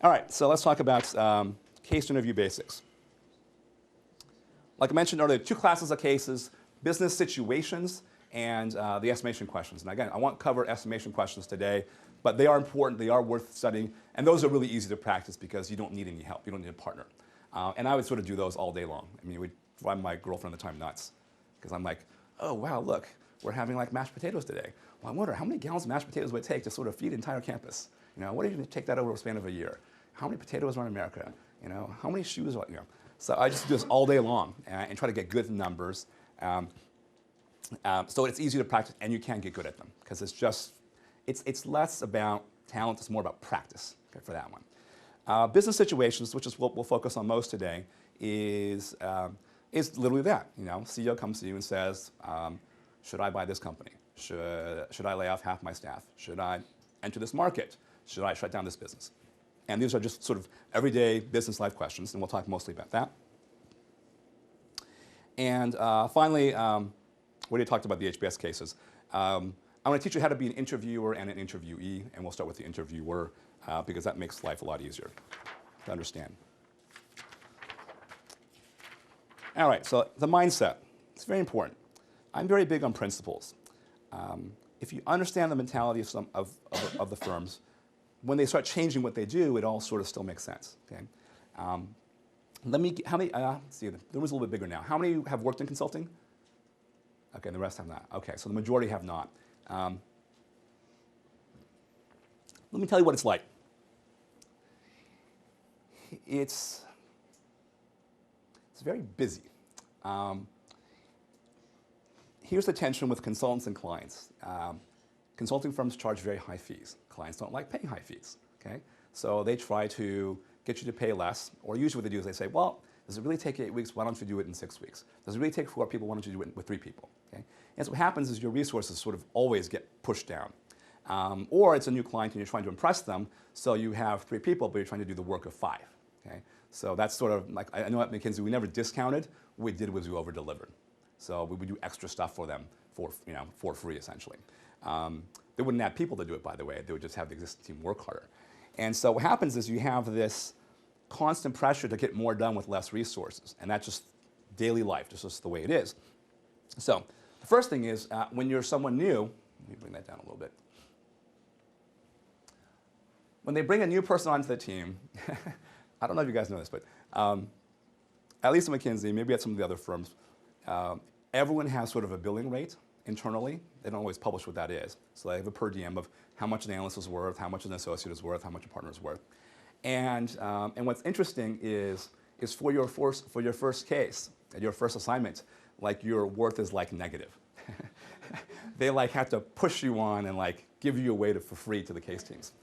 All right, so let's talk about case interview basics. Like I mentioned earlier, two classes of cases, business situations and the estimation questions. And again, I won't cover estimation questions today, but they are important, they are worth studying, and those are really easy to practice because you don't need any help, you don't need a partner. And I would sort of do those all day long. I mean, it would drive my girlfriend at the time nuts, because I'm like, oh wow, look, we're having like mashed potatoes today. Well, I wonder how many gallons of mashed potatoes would it take to sort of feed the entire campus? You know, what if you take that over a span of a year? How many potatoes are in America? You know, how many shoes are, you know? So I just do this all day long and try to get good numbers. So it's easy to practice, and you can get good at them, because it's just, it's less about talent, it's more about practice, okay, for that one. Business situations, which is what we'll focus on most today, is literally that. You know, CEO comes to you and says, should I buy this company? Should I lay off half my staff? Should I enter this market? Should I shut down this business? And these are just sort of everyday business life questions, and we'll talk mostly about that. And finally, we already talked about the HBS cases. I'm going to teach you how to be an interviewer and an interviewee, and we'll start with the interviewer because that makes life a lot easier to understand. All right, so the mindset. It's very important. I'm very big on principles. If you understand the mentality of the firms, when they start changing what they do, it all sort of still makes sense. Okay. Let's see, the room is a little bit bigger now. How many have worked in consulting? Okay, the rest have not. Okay, so the majority have not. Let me tell you what it's like. It's very busy. Here's the tension with consultants and clients. Consulting firms charge very high fees. Clients don't like paying high fees, okay? So they try to get you to pay less, or usually what they do is they say, well, does it really take 8 weeks? Why don't you do it in 6 weeks? Does it really take 4 people? Why don't you do it with 3 people, okay? And so what happens is your resources sort of always get pushed down. Or it's a new client and you're trying to impress them, so you have 3 people, but you're trying to do the work of 5, okay? So that's sort of like, I know at McKinsey we never discounted. What we did was we over-delivered. So we would do extra stuff for them for free, essentially. They wouldn't have people to do it, by the way. They would just have the existing team work harder. And so what happens is you have this constant pressure to get more done with less resources. And that's just daily life, just the way it is. So the first thing is when you're someone new, let me bring that down a little bit. When they bring a new person onto the team, I don't know if you guys know this, but at least at McKinsey, maybe at some of the other firms, everyone has sort of a billing rate internally. They don't always publish what that is. So they have a per diem of how much an analyst is worth, how much an associate is worth, how much a partner is worth. And what's interesting is for your first case, your first assignment, like your worth is like negative. They like have to push you on and like give you away for free to the case teams.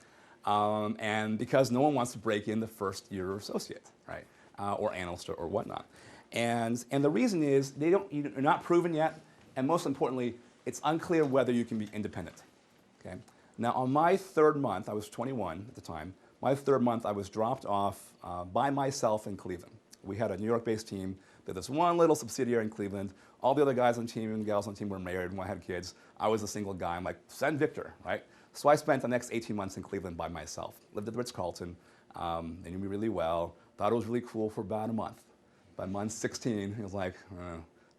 And because no one wants to break in the first year associate, right? Or analyst or whatnot. And the reason is you're not proven yet, and most importantly, it's unclear whether you can be independent. Okay? Now, on my 3rd month, I was 21 at the time, my 3rd month I was dropped off by myself in Cleveland. We had a New York-based team. There was one little subsidiary in Cleveland. All the other guys on the team and gals on the team were married and had kids. I was a single guy. I'm like, send Victor, right? So I spent the next 18 months in Cleveland by myself. Lived at the Ritz-Carlton. They knew me really well. Thought it was really cool for about a month. By month 16, he was like,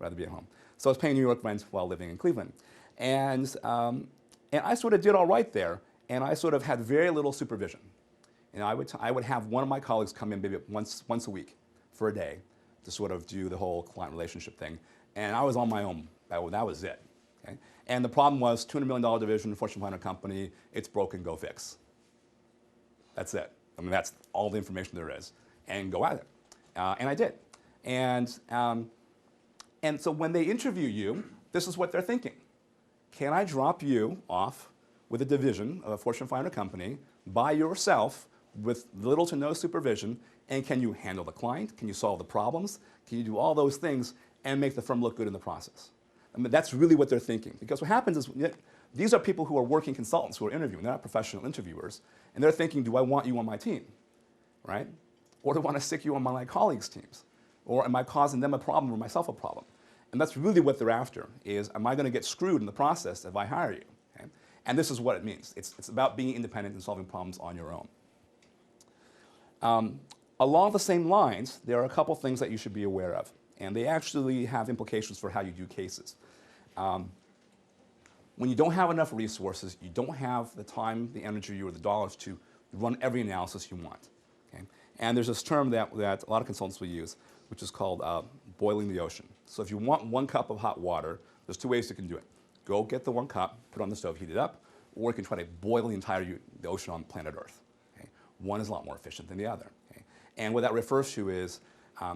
rather be at home. So I was paying New York rent while living in Cleveland. And I sort of did all right there, and I sort of had very little supervision. You know, I would have one of my colleagues come in maybe once a week for a day to sort of do the whole client relationship thing. And I was on my own. That was it. Okay? And the problem was $200 million division, Fortune 500 company, it's broken, go fix. That's it. I mean, that's all the information there is. And go at it. And I did. And so when they interview you, this is what they're thinking. Can I drop you off with a division of a Fortune 500 company by yourself with little to no supervision, and can you handle the client? Can you solve the problems? Can you do all those things and make the firm look good in the process? I mean, that's really what they're thinking. Because what happens is these are people who are working consultants who are interviewing. They're not professional interviewers. And they're thinking, do I want you on my team? Right? Or do I want to stick you on my colleagues' teams? Or am I causing them a problem or myself a problem? And that's really what they're after, is am I going to get screwed in the process if I hire you? Okay? And this is what it means. It's about being independent and solving problems on your own. Along the same lines, there are a couple things that you should be aware of, and they actually have implications for how you do cases. When you don't have enough resources, you don't have the time, the energy, or the dollars to run every analysis you want. Okay? And there's this term that a lot of consultants will use, which is called boiling the ocean. So if you want 1 cup of hot water, there's 2 ways you can do it. Go get the 1 cup, put it on the stove, heat it up, or you can try to boil the entire the ocean on planet Earth. Okay? One is a lot more efficient than the other. Okay? And what that refers to is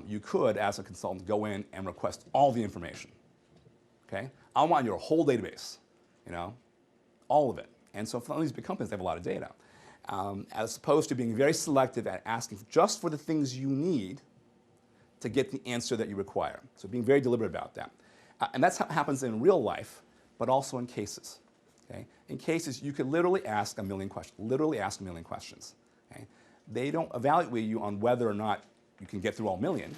you could, as a consultant, go in and request all the information. Okay? I want your whole database, all of it. And so for these big companies, they have a lot of data. As opposed to being very selective at asking just for the things you need to get the answer that you require. So being very deliberate about that. And that's how it happens in real life, but also in cases. Okay? In cases, you could literally ask a million questions. Okay? They don't evaluate you on whether or not you can get through all million.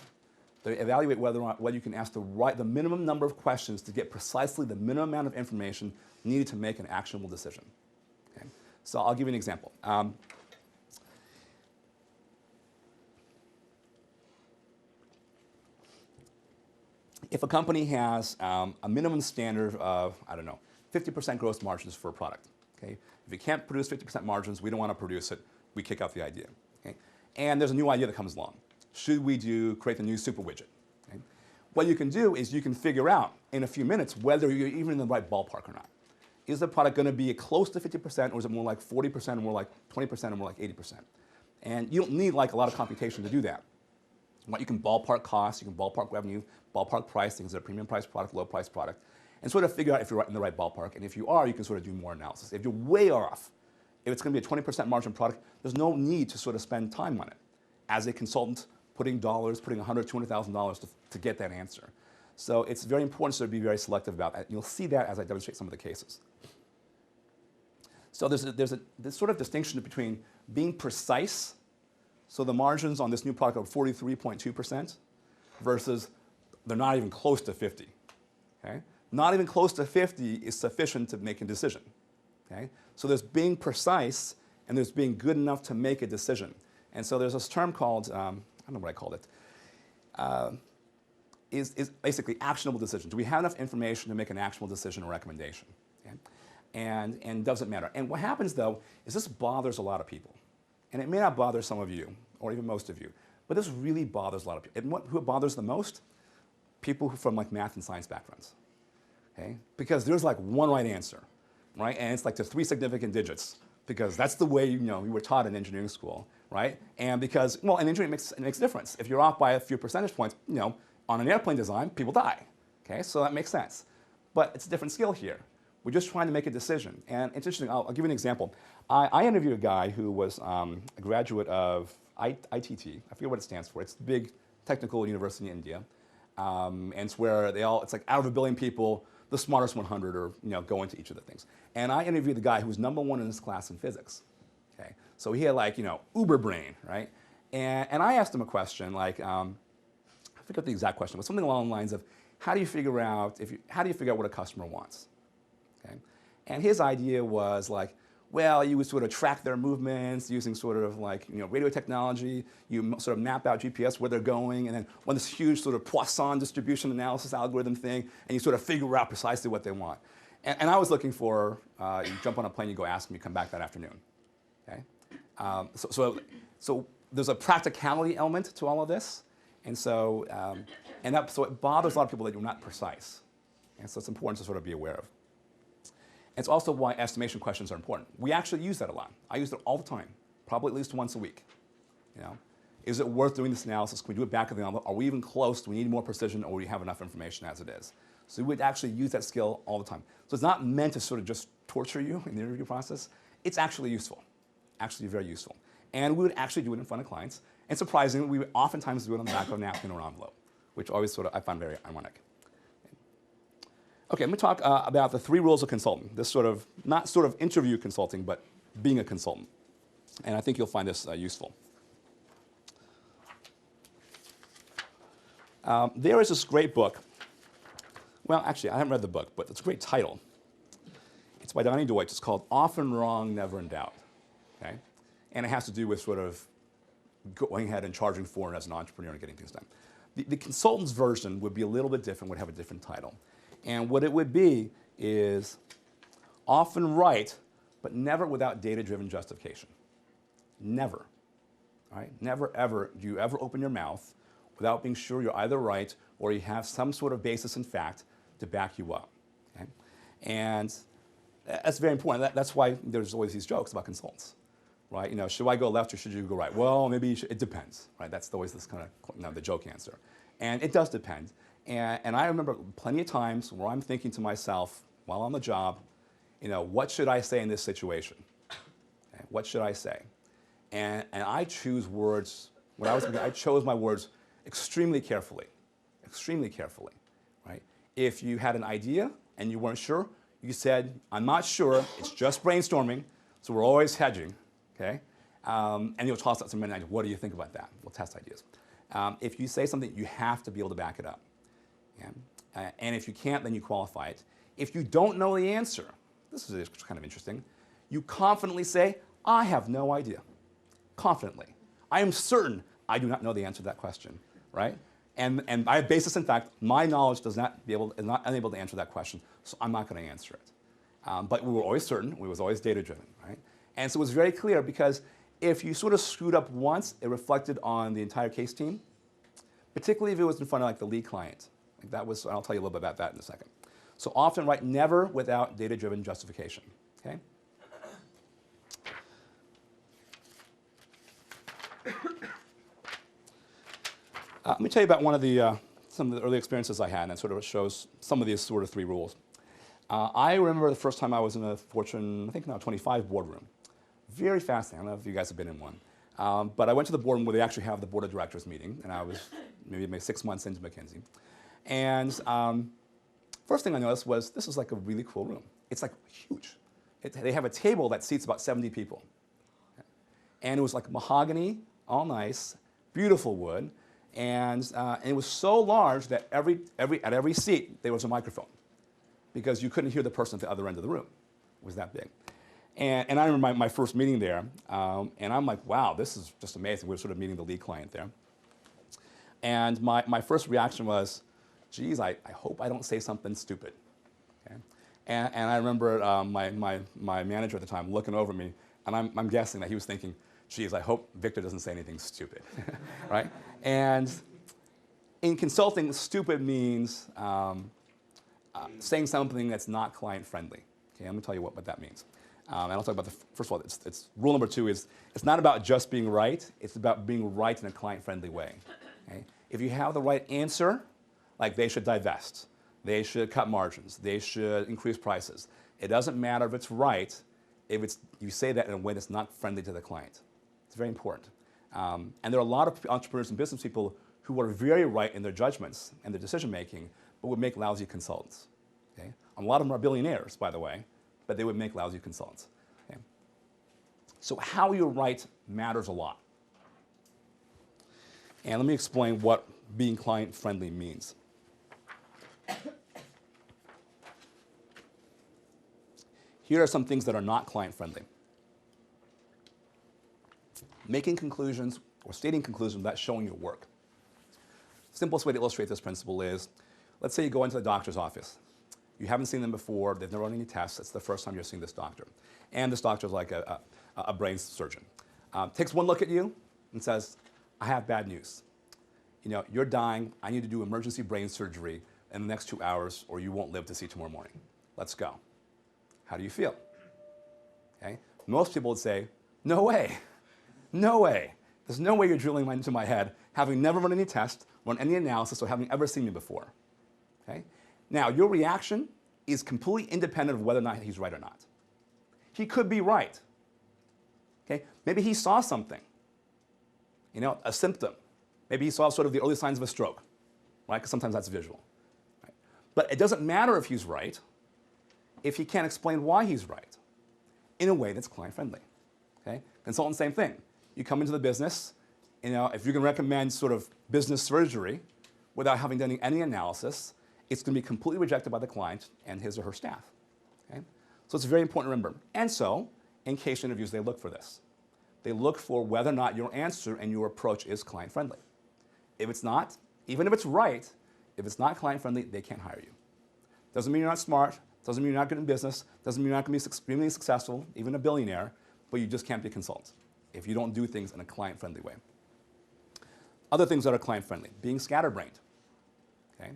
They evaluate whether you can ask the minimum number of questions to get precisely the minimum amount of information needed to make an actionable decision. Okay? So I'll give you an example. If a company has a minimum standard of, 50% gross margins for a product, okay? If you can't produce 50% margins, we don't want to produce it, we kick out the idea. Okay? And there's a new idea that comes along. Should we create the new super widget? Okay? What you can do is you can figure out in a few minutes whether you're even in the right ballpark or not. Is the product going to be close to 50%, or is it more like 40%, or more like 20%, or more like 80%? And you don't need a lot of computation to do that. You can ballpark costs, you can ballpark revenue, ballpark pricing, is it a premium price product, low price product, and sort of figure out if you're in the right ballpark. And if you are, you can sort of do more analysis. If you're way off, if it's going to be a 20% margin product, there's no need to sort of spend time on it. As a consultant, putting $100,000, $200,000 to get that answer. So it's very important to be very selective about that. You'll see that as I demonstrate some of the cases. So there's this sort of distinction between being precise. So the margins on this new product are 43.2% versus they're not even close to 50. Okay? Not even close to 50 is sufficient to make a decision. Okay? So there's being precise and there's being good enough to make a decision. And so there's this term called, I don't know what I called it, is basically actionable decisions. Do we have enough information to make an actionable decision or recommendation? Okay? And does it matter? And what happens, though, is this bothers a lot of people. And it may not bother some of you, or even most of you, but this really bothers a lot of people. And who it bothers the most? People from math and science backgrounds. Okay? Because there's one right answer, right? And it's the 3 significant digits, because that's the way we were taught in engineering school, right? And because, in engineering it makes a difference. If you're off by a few percentage points, on an airplane design, people die. Okay? So that makes sense. But it's a different skill here. We're just trying to make a decision. And it's interesting, I'll give you an example. I interviewed a guy who was a graduate of ITT. I forget what it stands for. It's a big technical university in India. And it's where it's like out of 1 billion people, the smartest 100 are, go into each of the things. And I interviewed the guy who was #1 in his class in physics. Okay? So he had uber brain, right? And I asked him a question I forget the exact question, but something along the lines of, how do you figure out what a customer wants? Okay? And his idea was well, you would sort of track their movements using sort of radio technology. You sort of map out GPS where they're going, and then run this huge sort of Poisson distribution analysis algorithm thing, and you sort of figure out precisely what they want. And I was looking for, you jump on a plane, you go ask them, you come back that afternoon. Okay? So there's a practicality element to all of this, and so it bothers a lot of people that you're not precise. And so it's important to sort of be aware of. It's also why estimation questions are important. We actually use that a lot. I use it all the time, probably at least once a week. Is it worth doing this analysis? Can we do it back of the envelope? Are we even close? Do we need more precision, or do we have enough information as it is? So we would actually use that skill all the time. So it's not meant to sort of just torture you in the interview process. It's actually useful, actually very useful. And we would actually do it in front of clients. And surprisingly, we would oftentimes do it on the back of a napkin or envelope, which always I find very ironic. Okay, I'm going to talk about the 3 rules of consulting. This not sort of interview consulting, but being a consultant. And I think you'll find this useful. There is this great book. Well, actually, I haven't read the book, but it's a great title. It's by Donnie Deutsch. It's called Often Wrong, Never in Doubt. Okay? And it has to do with sort of going ahead and charging for it as an entrepreneur and getting things done. The consultant's version would be a little bit different, would have a different title. And what it would be is often right, but never without data-driven justification. Never. All right? Never, ever do you ever open your mouth without being sure you're either right or you have some sort of basis in fact to back you up. Okay? And that's very important. That's why there's always these jokes about consultants. Right? You know, should I go left or should you go right? Well, maybe you should. It depends. Right? That's always this kind of the joke answer. And it does depend. And I remember plenty of times where I'm thinking to myself while on the job, you know, what should I say in this situation? Okay, what should I say? And I choose words. I chose my words extremely carefully, right? If you had an idea and you weren't sure, you said, "I'm not sure. It's just brainstorming, so we're always hedging." Okay, and you'll toss out some ideas. What do you think about that? We'll test ideas. If you say something, you have to be able to back it up. Yeah? And if you can't, then you qualify it. If you don't know the answer, this is kind of interesting, you confidently say, "I have no idea." Confidently. I am certain I do not know the answer to that question, right? And I have basis in fact, my knowledge is not unable to answer that question, so I'm not going to answer it. But we were always certain, we was always data-driven, right? And so it was very clear because if you sort of screwed up once, it reflected on the entire case team, particularly if it was in front of like the lead client. Like that was, I'll tell you a little bit about that in a second. So often, right, never without data-driven justification, okay? Let me tell you about one of the, some of the early experiences I had, and it sort of shows some of these sort of 3 rules. I remember the first time I was in a Fortune, I think now 25 boardroom. Very fascinating. I don't know if you guys have been in one. But I went to the boardroom where they actually have the board of directors meeting, and I was maybe 6 months into McKinsey. And first thing I noticed was this is like a really cool room. It's like huge. They have a table that seats about 70 people. And it was like mahogany, all nice, beautiful wood. And it was so large that at every seat there was a microphone because you couldn't hear the person at the other end of the room. It was that big. And I remember my first meeting there, and I'm like, wow, this is just amazing. We were sort of meeting the lead client there. And my first reaction was, geez, I hope I don't say something stupid. Okay? And I remember my manager at the time looking over me, and I'm guessing that he was thinking, geez, I hope Victor doesn't say anything stupid, right? And in consulting, stupid means saying something that's not client-friendly. Okay, I'm going to tell you what that means. And I'll talk about first of all, it's rule number 2 is it's not about just being right, it's about being right in a client-friendly way. Okay? If you have the right answer, like they should divest, they should cut margins, they should increase prices. It doesn't matter if it's right, if you say that in a way that's not friendly to the client. It's very important. And there are a lot of entrepreneurs and business people who are very right in their judgments and their decision making, but would make lousy consultants. Okay? A lot of them are billionaires, by the way, but they would make lousy consultants. Okay? So how you're right matters a lot. And let me explain what being client-friendly means. Here are some things that are not client-friendly. Making conclusions or stating conclusions without showing your work. Simplest way to illustrate this principle is, let's say you go into the doctor's office. You haven't seen them before, they've never run any tests, it's the first time you're seeing this doctor. And this doctor's like a brain surgeon. Takes one look at you and says, I have bad news. You know, you're dying, I need to do emergency brain surgery in the next 2 hours or you won't live to see tomorrow morning. Let's go. How do you feel? Okay? Most people would say, no way. No way. There's no way you're drilling into my head, having never run any tests, run any analysis, or having ever seen me before. Okay? Now, your reaction is completely independent of whether or not he's right or not. He could be right. Okay? Maybe he saw something, you know, a symptom. Maybe he saw sort of the early signs of a stroke, right? Because sometimes that's visual. Right? But it doesn't matter if he's right if he can't explain why he's right in a way that's client-friendly. Okay? Consultant, same thing. You come into the business, you know, if you can recommend sort of business surgery without having done any analysis, it's going to be completely rejected by the client and his or her staff. Okay? So it's very important to remember. And so, in case interviews, they look for this. They look for whether or not your answer and your approach is client-friendly. If it's not, even if it's right, if it's not client-friendly, they can't hire you. Doesn't mean you're not smart, doesn't mean you're not good in business, doesn't mean you're not going to be extremely successful, even a billionaire, but you just can't be a consultant if you don't do things in a client-friendly way. Other things that are client-friendly, being scatterbrained. Okay?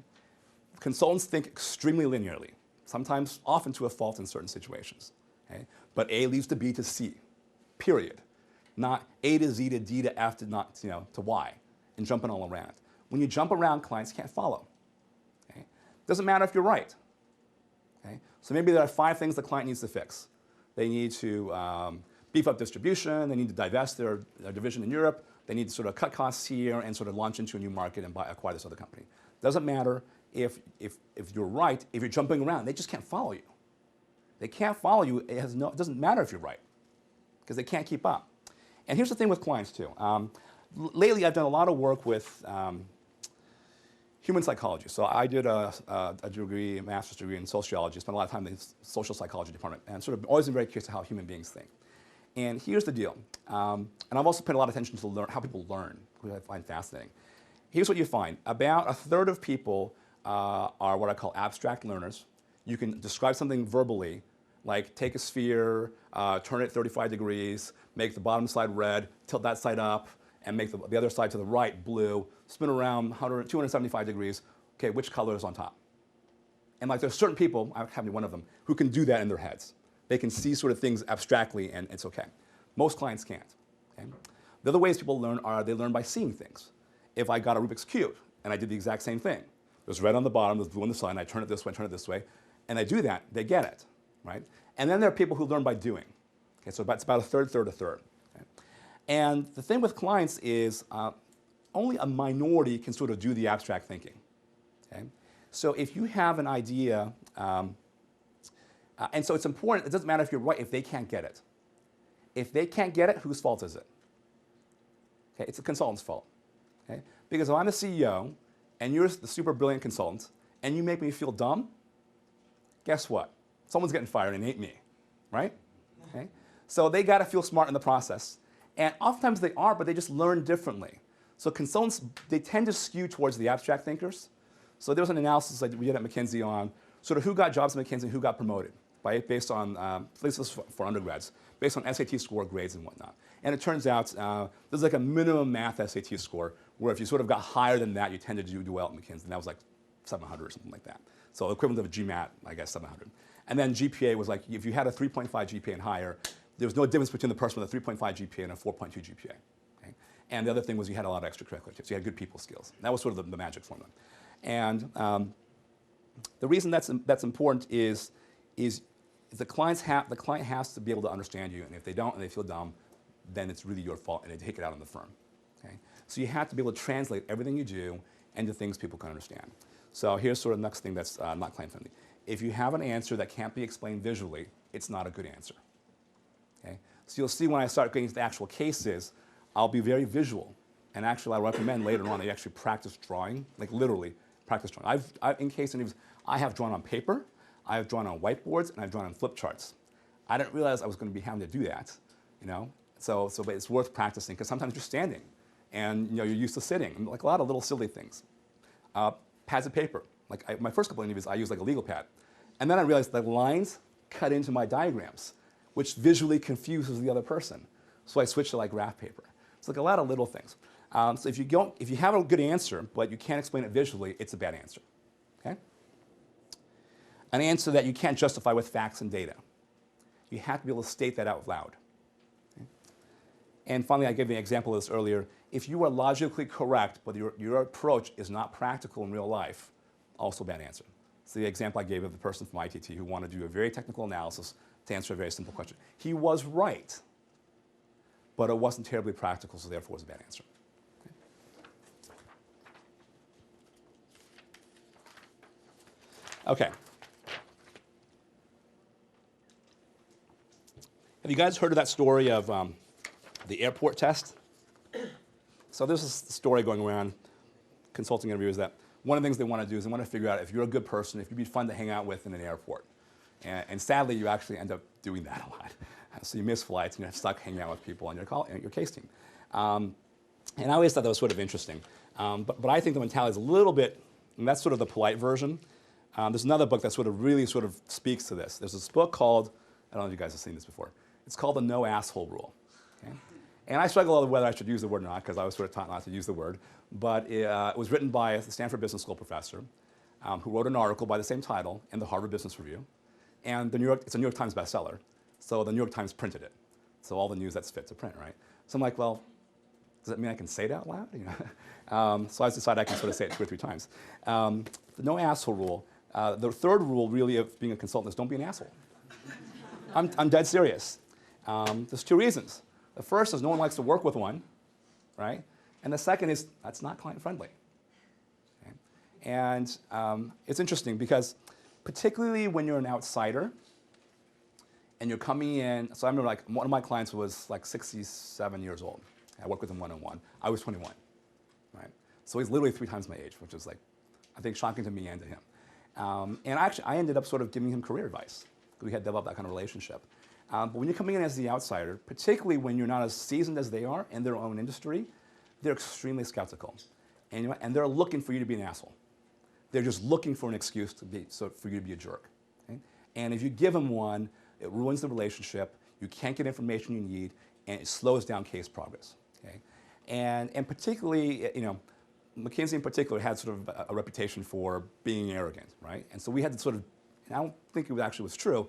Consultants think extremely linearly, sometimes often to a fault in certain situations. Okay? But A leads to B to C, period. Not A to Z to D to F to, not, to Y, and jumping all around. When you jump around, clients can't follow. Okay? Doesn't matter if you're right. Okay? So maybe there are 5 things the client needs to fix. They need to beef up distribution, they need to divest their division in Europe, they need to sort of cut costs here and sort of launch into a new market and acquire this other company. Doesn't matter if you're right, if you're jumping around, they just can't follow you. They can't follow you, it doesn't matter if you're right, because they can't keep up. And here's the thing with clients too. Lately I've done a lot of work with human psychology. So I did a master's degree in sociology, spent a lot of time in the social psychology department, and sort of always been very curious to how human beings think. And here's the deal. And I've also paid a lot of attention to how people learn, which I find fascinating. Here's what you find. About 1/3 of people are what I call abstract learners. You can describe something verbally, like take a sphere, turn it 35 degrees, make the bottom side red, tilt that side up, and make the other side to the right blue, spin around 275 degrees. Okay, which color is on top? And like there's certain people, I happen to be one of them, who can do that in their heads. They can see sort of things abstractly and it's okay. Most clients can't. Okay? The other ways people learn are they learn by seeing things. If I got a Rubik's Cube and I did the exact same thing, there's red on the bottom, there's blue on the side, and I turn it this way, turn it this way, and I do that, they get it, right? And then there are people who learn by doing. Okay, so it's about 1/3, 1/3, 1/3. Okay? And the thing with clients is only a minority can sort of do the abstract thinking. Okay? So if you have an idea, and so it's important, it doesn't matter if you're right, if they can't get it. If they can't get it, whose fault is it? Okay, it's the consultant's fault. Okay? Because if I'm the CEO, and you're the super brilliant consultant, and you make me feel dumb, guess what? Someone's getting fired and it ain't me, right? Okay? So they got to feel smart in the process. And oftentimes they are, but they just learn differently. So consultants, they tend to skew towards the abstract thinkers. So there was an analysis that we did at McKinsey on sort of who got jobs at McKinsey and who got promoted, based on, at least this was for undergrads, based on SAT score grades and whatnot. And it turns out there's like a minimum math SAT score where if you sort of got higher than that, you tended to do well at McKinsey. And that was like 700 or something like that. So equivalent of a GMAT, I guess 700. And then GPA was like, if you had a 3.5 GPA and higher, there was no difference between the person with a 3.5 GPA and a 4.2 GPA. Okay? And the other thing was you had a lot of extracurricular, so you had good people skills. And that was sort of the magic formula. And the reason that's important is the client has to be able to understand you, and if they don't and they feel dumb, then it's really your fault, and they take it out on the firm. Okay? So you have to be able to translate everything you do into things people can understand. So here's sort of the next thing that's not client-friendly. If you have an answer that can't be explained visually, it's not a good answer. Okay? So you'll see when I start getting to the actual cases, I'll be very visual. And actually, I recommend later on that you actually practice drawing, like literally practice drawing. In case interviews, I have drawn on paper, I have drawn on whiteboards, and I've drawn on flip charts. I didn't realize I was going to be having to do that, but it's worth practicing because sometimes you're standing, and you're used to sitting, like a lot of little silly things. Pads of paper. Like my first couple of interviews, I used like a legal pad. And then I realized the lines cut into my diagrams, which visually confuses the other person. So I switched to like graph paper. It's like a lot of little things. So if you have a good answer, but you can't explain it visually, it's a bad answer. Okay? An answer that you can't justify with facts and data. You have to be able to state that out loud. Okay? And finally, I gave you an example of this earlier. If you are logically correct, but your approach is not practical in real life, also a bad answer. So the example I gave of the person from ITT who wanted to do a very technical analysis to answer a very simple question. He was right, but it wasn't terribly practical, so therefore it was a bad answer. Okay. Have you guys heard of that story of the airport test? So there's this story going around, consulting interviews, that one of the things they want to do is they want to figure out if you're a good person, if you'd be fun to hang out with in an airport. And sadly, you actually end up doing that a lot. So you miss flights, and you're stuck hanging out with people on your case team. And I always thought that was sort of interesting. But I think the mentality is a little bit, and that's sort of the polite version. There's another book that sort of really sort of speaks to this. There's this book called, I don't know if you guys have seen this before. It's called The No Asshole Rule. Okay? And I struggle with whether I should use the word or not, because I was sort of taught not to use the word. But it was written by a Stanford Business School professor who wrote an article by the same title in the Harvard Business Review. And it's a New York Times bestseller. So the New York Times printed it. So all the news that's fit to print, right? So I'm like, well, does that mean I can say it out loud? You know? So I decided I can sort of say it 2 or 3 times. The no asshole rule. The third rule, really, of being a consultant is don't be an asshole. I'm dead serious. There's 2 reasons. The first is no one likes to work with one, right? And the second is that's not client friendly. Okay? And it's interesting because particularly when you're an outsider and you're coming in, so I remember like one of my clients was like 67 years old. I worked with him one-on-one. I was 21, right? So he's literally 3 times my age, which is like, I think, shocking to me and to him. And actually, I ended up sort of giving him career advice. We had developed that kind of relationship. But when you're coming in as the outsider, particularly when you're not as seasoned as they are in their own industry, they're extremely skeptical. And they're looking for you to be an asshole. They're just looking for an excuse for you to be a jerk. Okay? And if you give them one, it ruins the relationship. You can't get information you need, and it slows down case progress. Okay? And particularly, McKinsey in particular had sort of a reputation for being arrogant, right? And so we had to sort of, and I don't think it actually was true,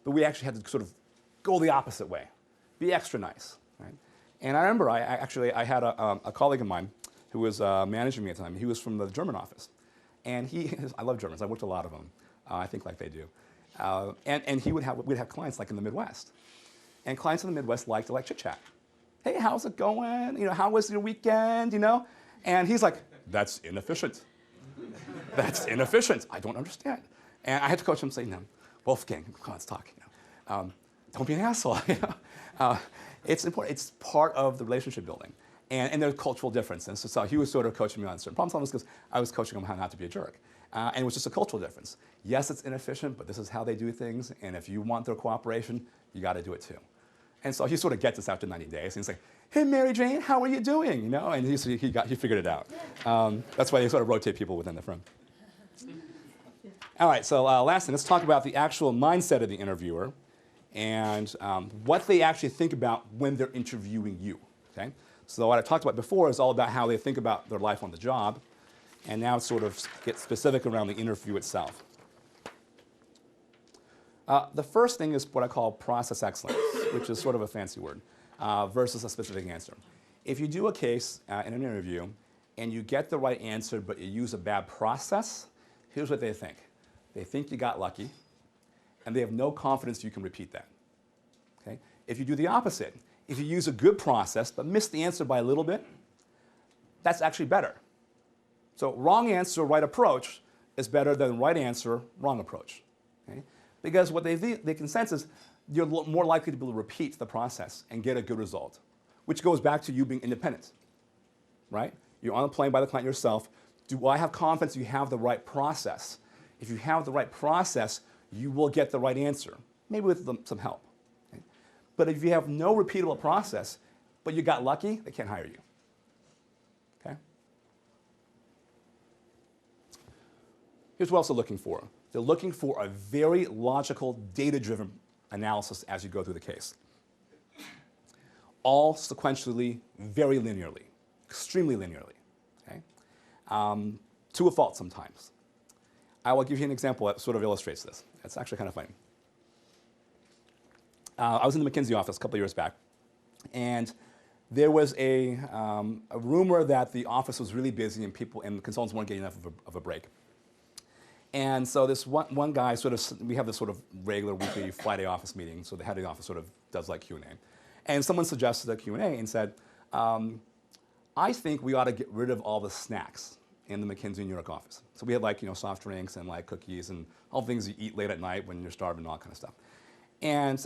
but we actually had to sort of go the opposite way, be extra nice, right? And I remember I had a colleague of mine who was managing me at the time. He was from the German office. And I love Germans. I worked a lot of them, I think like they do. And we'd have clients like in the Midwest. And clients in the Midwest like to like chit-chat. Hey, how's it going? How was your weekend? And he's like, that's inefficient. That's inefficient. I don't understand. And I had to coach him, say, no, Wolfgang, come on, let's talk. Don't be an asshole. It's important. It's part of the relationship building. And there's cultural differences. So he was sort of coaching me on certain problem solving skills. I was coaching him how not to be a jerk. And it was just a cultural difference. Yes, it's inefficient, but this is how they do things. And if you want their cooperation, you got to do it too. And so he sort of gets us after 90 days. And he's like, hey, Mary Jane, how are you doing? And he figured it out. That's why they sort of rotate people within the firm. All right, so last thing, let's talk about the actual mindset of the interviewer and what they actually think about when they're interviewing you. Okay? So what I talked about before is all about how they think about their life on the job, and now sort of get specific around the interview itself. The first thing is what I call process excellence, which is sort of a fancy word, versus a specific answer. If you do a case in an interview and you get the right answer but you use a bad process, here's what they think. They think you got lucky, and they have no confidence you can repeat that. Okay? If you do the opposite, if you use a good process but miss the answer by a little bit, that's actually better. So wrong answer, right approach is better than right answer, wrong approach. Okay? Because what they can sense is you're more likely to be able to repeat the process and get a good result, which goes back to you being independent, right? You're on a plane by the client yourself. Do I have confidence you have the right process? If you have the right process, you will get the right answer, maybe with some help. Okay? But if you have no repeatable process, but you got lucky, they can't hire you. Okay? Here's what else they're looking for. They're looking for a very logical, data-driven analysis as you go through the case. All sequentially, very linearly, extremely linearly. Okay? To a fault sometimes. I will give you an example that sort of illustrates this. It's actually kind of funny. I was in the McKinsey office a couple of years back, and there was a rumor that the office was really busy and the consultants weren't getting enough of a break. And so this one guy we have this sort of regular weekly Friday office meeting, so the head of the office sort of does like Q&A. And someone suggested a Q&A and said, I think we ought to get rid of all the snacks in the McKinsey New York office. So we had like, soft drinks and like cookies and all the things you eat late at night when you're starving and all that kind of stuff. And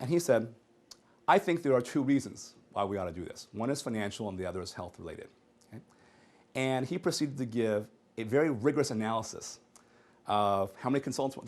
he said, I think there are 2 reasons why we ought to do this. One is financial and the other is health related. Okay? And he proceeded to give a very rigorous analysis of how many consultants,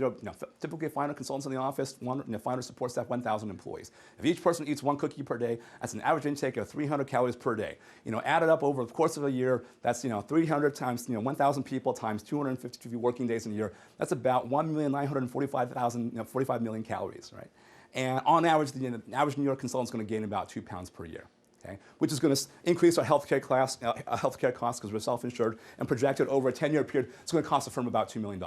typically 500 consultants in the office, 500 support staff, 1,000 employees. If each person eats 1 cookie per day, that's an average intake of 300 calories per day. Added up over the course of a year, that's 300 times 1,000 people times 252 working days in a year. That's about 1,945,000, 45 million calories, right? And on average, the average New York consultant is going to gain about 2 pounds per year. Okay, which is going to increase our healthcare costs because we're self-insured, and projected over a 10-year period, it's going to cost the firm about $2 million.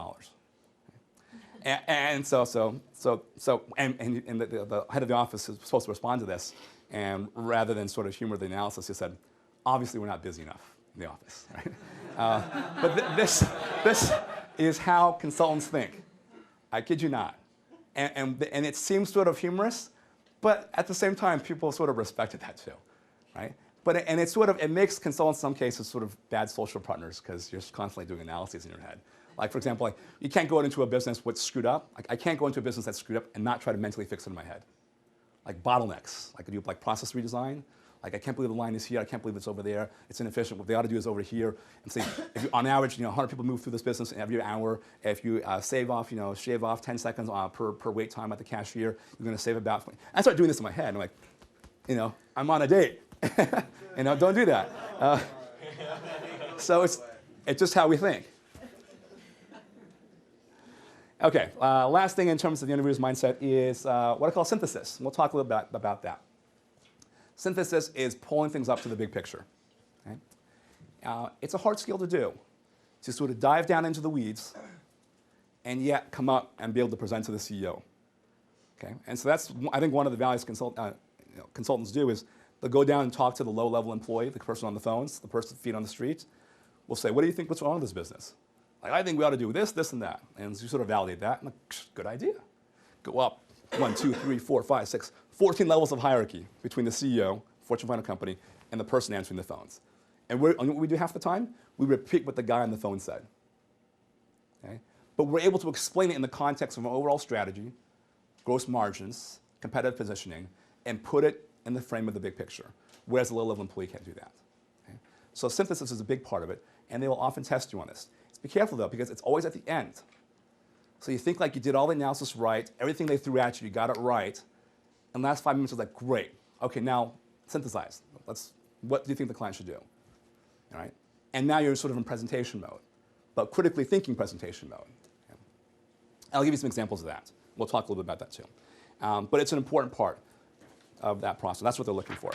And the head of the office is supposed to respond to this, and rather than sort of humor the analysis, he said, obviously we're not busy enough in the office. Right? But this is how consultants think. I kid you not. And it seems sort of humorous, but at the same time, people sort of respected that too. Right? And it makes consultants in some cases sort of bad social partners because you're constantly doing analyses in your head. Like, for example, you can't go into a business what's screwed up. I can't go into a business that's screwed up and not try to mentally fix it in my head. Like bottlenecks. I could do process redesign. Like, I can't believe the line is here. I can't believe it's over there. It's inefficient. What they ought to do is over here. And say, on average, 100 people move through this business every hour. If you shave off 10 seconds per wait time at the cashier, you're going to save about. I start doing this in my head. I'm like, I'm on a date. Don't do that. So it's just how we think. Okay, last thing in terms of the interviewer's mindset is what I call synthesis. We'll talk a little bit about that. Synthesis is pulling things up to the big picture. Okay? It's a hard skill to do, to sort of dive down into the weeds and yet come up and be able to present to the CEO. Okay? And so that's, I think, one of the values consultants do is they'll go down and talk to the low-level employee, the person on the phones, the person feet on the street. We'll say, what do you think, what's wrong with this business? Like, I think we ought to do this, this, and that. And you sort of validate that. I'm like, good idea. Go up 1, 2, 3, 4, 5, 6, 14 levels of hierarchy between the CEO, Fortune 500 company, and the person answering the phones. And what we do half the time? We repeat what the guy on the phone said. Okay? But we're able to explain it in the context of an overall strategy, gross margins, competitive positioning, and put it in the frame of the big picture, whereas a low-level employee can't do that. Okay? So synthesis is a big part of it, and they will often test you on this. Be careful, though, because it's always at the end. So you think like you did all the analysis right, everything they threw at you, you got it right, and the last 5 minutes is like, great. Okay, now synthesize. What do you think the client should do? All right? And now you're sort of in presentation mode, but critically thinking presentation mode. Okay? I'll give you some examples of that. We'll talk a little bit about that too. But it's an important part of that process. That's what they're looking for.